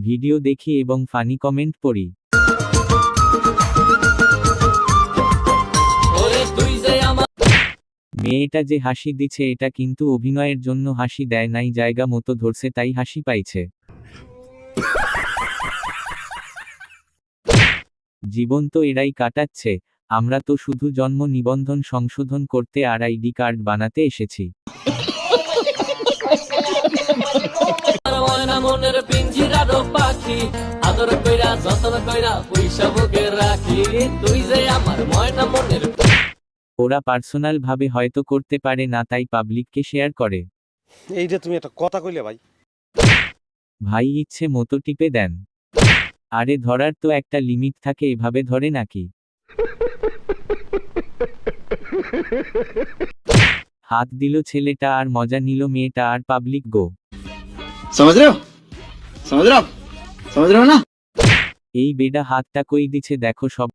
Video দেখি এবং funny comment পড়ি। মেয়েটা যে হাসি দিছে এটা কিন্তু অভিনয়ের জন্য হাসি দেয় নাই, জায়গা মতো ধরছে তাই হাসি পাইছে। জীবন তো এরাই কাটাচ্ছে, আমরা তো শুধু জন্ম নিবন্ধন সংশোধন করতে আর আইডি কার্ড বানাতে এসেছি। ওরা পার্সোনাল ভাবে হয়তো করতে পারে না তাই পাবলিককে শেয়ার করে। এইটা তুমি একটা কথা কইলে ভাই। ভাই ইচ্ছে মতো টিপে দেন। আরে ধরার তো একটা লিমিট থাকে, এভাবে ধরে নাকি? হাত দিল ছেলেটা আর মজা নিল মেয়েটা আর পাবলিক গো। समझ रहे हो समझ रहे हो ना। এই বেডা হাতটা কই দিছে দেখো সব।